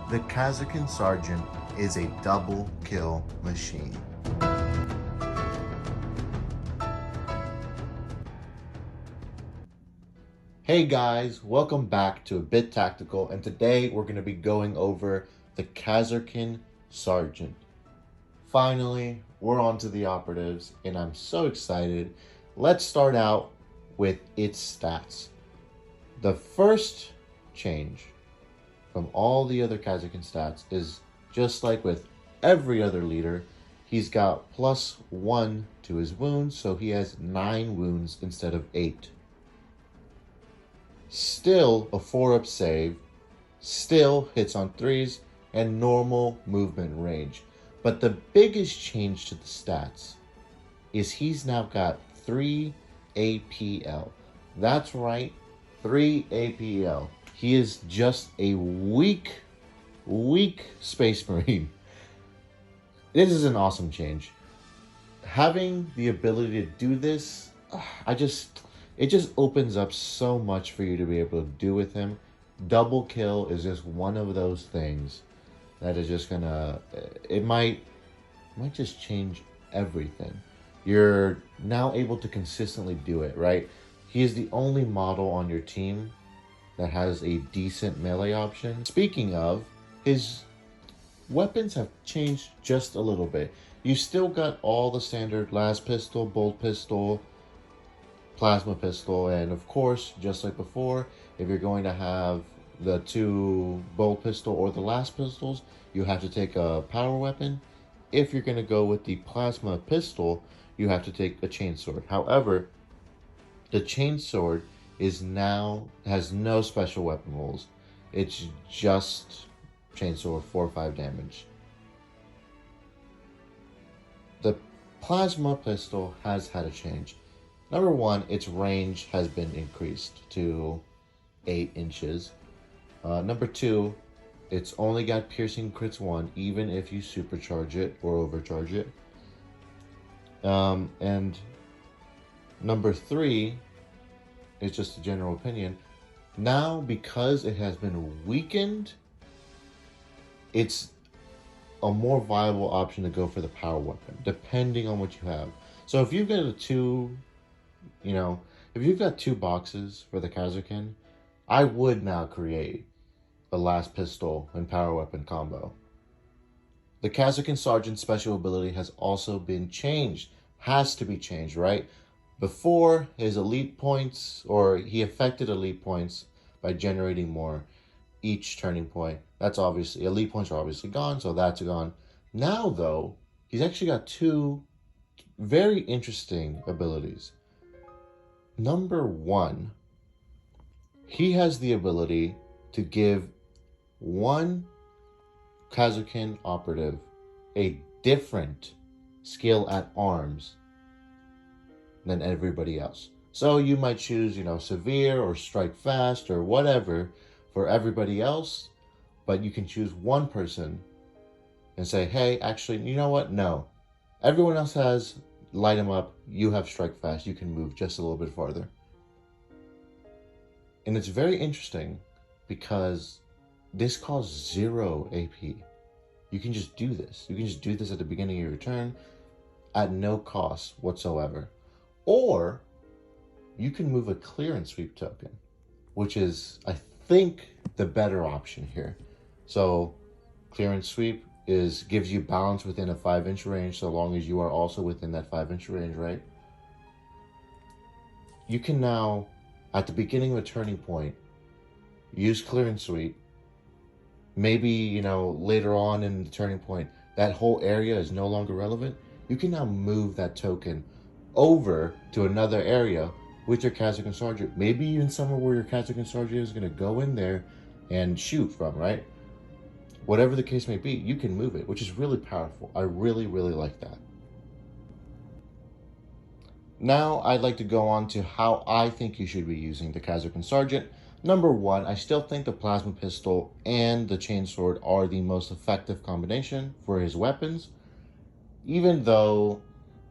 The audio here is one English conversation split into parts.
The Kasrkin Sarge is a double kill machine. Hey guys, welcome back to A Bit Tactical, and today we're going to be going over the Kasrkin Sarge. Finally, we're on to the operatives, and I'm so excited. Let's start out with its stats. The first change from all the other Kasrkin stats is just like with every other leader, he's got +1 to his wounds, so he has 9 wounds instead of 8. Still a 4-up save, still hits on 3s, and normal movement range. But the biggest change to the stats is he's now got 3 APL. That's right, 3 APL. He is just a weak Space Marine. This is an awesome change. Having the ability to do this, it just opens up so much for you to be able to do with him. Double kill is just one of those things that is just gonna, it might just change everything. You're now able to consistently do it, right? He is the only model on your team that has a decent melee option. Speaking of, his weapons have changed just a little bit. You still got all the standard las pistol, bolt pistol, plasma pistol, and of course, just like before, if you're going to have the 2 bolt pistol or the las pistols, you have to take a power weapon. If you're going to go with the plasma pistol, you have to take a chainsword. However, the chainsword has no special weapon rules. It's just chainsword 4 or 5 damage. The plasma pistol has had a change. Number 1, its range has been increased to 8 inches. Number 2, it's only got piercing crits 1, even if you supercharge it or overcharge it. And number 3, it's just a general opinion. Now, because it has been weakened, it's a more viable option to go for the power weapon, depending on what you have. So if you've got if you've got 2 boxes for the Kasrkin, I would now create a las pistol and power weapon combo. The Kasrkin Sarge's special ability has also been changed. Has to be changed, right? Before, his elite points, or he affected elite points by generating more each turning point. That's obviously, elite points are obviously gone, so that's gone. Now, though, he's actually got 2 very interesting abilities. Number 1, he has the ability to give one Kasrkin operative a different skill at arms than everybody else. So you might choose, severe or strike fast or whatever for everybody else, but you can choose one person and say, hey, actually, you know what? No. Everyone else has light him up. You have strike fast. You can move just a little bit farther. And it's very interesting because this costs 0 AP. You can just do this. You can just do this at the beginning of your turn at no cost whatsoever. Or you can move a clearance sweep token, which is, I think, the better option here. So clearance sweep gives you balance within a 5-inch range, so long as you are also within that 5-inch range, right? You can now, at the beginning of a turning point, use clearance sweep. Maybe, later on in the turning point, that whole area is no longer relevant. You can now move that token over to another area with your Kasrkin Sarge. Maybe even somewhere where your Kasrkin Sarge is going to go in there and shoot from, right? Whatever the case may be, you can move it, which is really powerful. I really like that. Now, I'd like to go on to how I think you should be using the Kasrkin Sarge. Number 1, I still think the plasma pistol and the chainsword are the most effective combination for his weapons. Even though,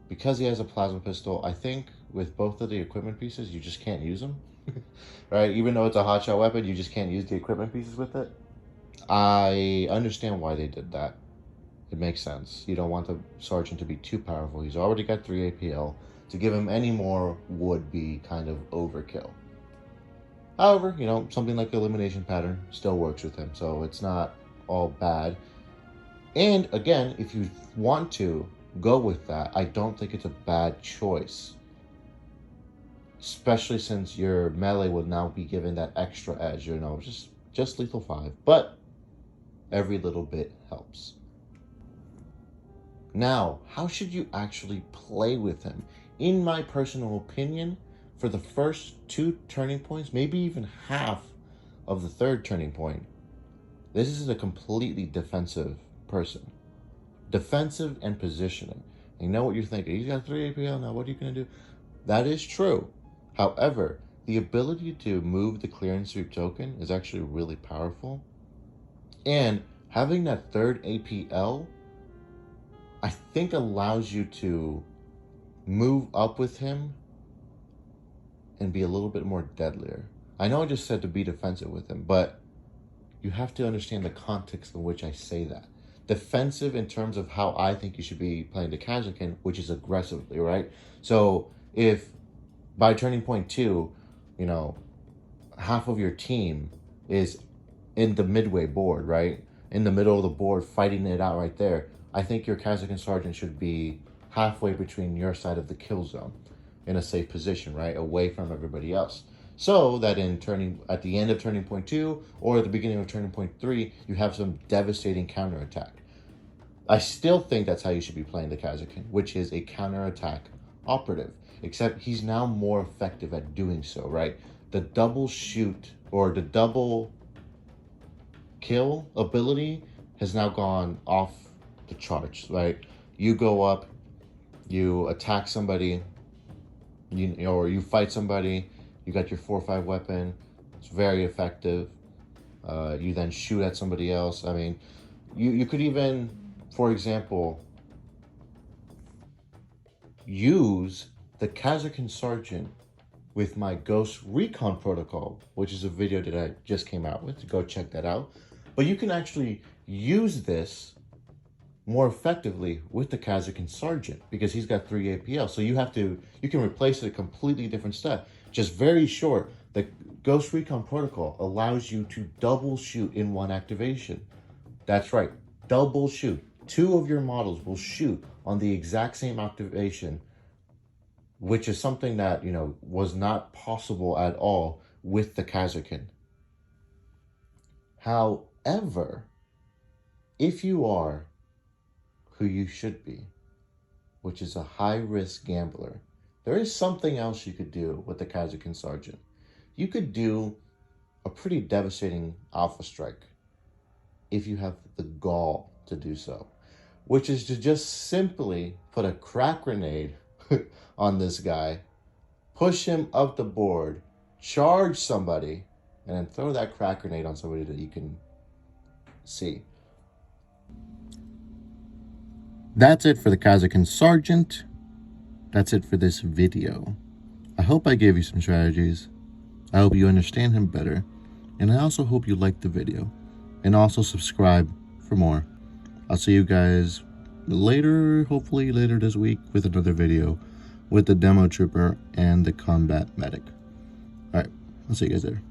because he has a plasma pistol, I think with both of the equipment pieces, you just can't use them. Right? Even though it's a hotshot weapon, you just can't use the equipment pieces with it. I understand why they did that. It makes sense. You don't want the sergeant to be too powerful. He's already got 3 APL. To give him any more would be kind of overkill. However, something like elimination pattern still works with him, so it's not all bad. And again, if you want to go with that, I don't think it's a bad choice. Especially since your melee would now be given that extra edge, just lethal 5. But every little bit helps. Now, how should you actually play with him? In my personal opinion, for the first 2 turning points, maybe even half of the 3rd turning point, this is a completely defensive person. Defensive and positioning. You know what you're thinking. He's got 3 APL now. What are you going to do? That is true. However, the ability to move the clear and sweep token is actually really powerful. And having that 3rd APL, I think, allows you to move up with him and be a little bit more deadlier. I know I just said to be defensive with him, but you have to understand the context in which I say that. Defensive in terms of how I think you should be playing the Kasrkin, which is aggressively, right? So if by turning point 2, half of your team is in the midway board, right? In the middle of the board, fighting it out right there, I think your Kasrkin Sergeant should be halfway between your side of the kill zone in a safe position, right? Away from everybody else. So that at the end of turning point 2 or at the beginning of turning point 3, you have some devastating counterattack. I still think that's how you should be playing the Kasrkin, which is a counterattack operative, except he's now more effective at doing so, right? The double shoot or the double kill ability has now gone off the charts, right? You go up, you attack somebody, or you fight somebody, you got your 4-5 weapon, it's very effective. You then shoot at somebody else. I mean, you could even, for example, use the Kasrkin Sergeant with my Ghost Recon protocol, which is a video that I just came out with. Go check that out. But you can actually use this more effectively with the Kasrkin Sergeant because he's got 3 APL. So you can replace it a completely different stat. Just very short. The Ghost Recon protocol allows you to double shoot in one activation. That's right, double shoot. 2 of your models will shoot on the exact same activation, which is something that, was not possible at all with the Kasrkin. However, if you are who you should be, which is a high-risk gambler, there is something else you could do with the Kasrkin Sergeant. You could do a pretty devastating alpha strike if you have the gall to do so, which is to just simply put a crack grenade on this guy, push him up the board, charge somebody, and then throw that crack grenade on somebody that you can see. That's it for the Kasrkin Sergeant. That's it for this video. I hope I gave you some strategies. I hope you understand him better. And I also hope you liked the video. And also subscribe for more. I'll see you guys later, hopefully later this week, with another video with the Demo Trooper and the Combat Medic. Alright, I'll see you guys later.